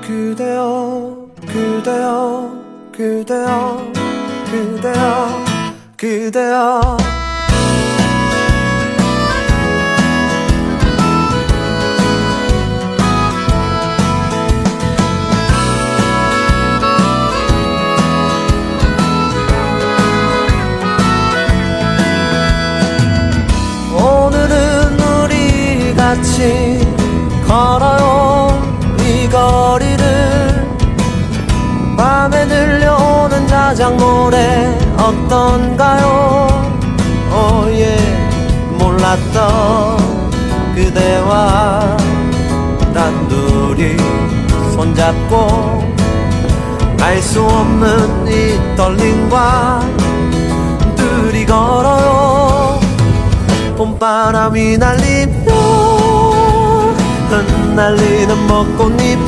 그대여 그대여 그대여 그대여 그대여 오늘은 우리 같이 걸어요 이 거리를 밤에 들려오는 자작 노래 어떤가요 오예 몰랐던 그대와 단둘이 손잡고 알 수 없는 이 떨림과 둘이 걸어요 봄바람이 날리며 흩날리는 벚꽃잎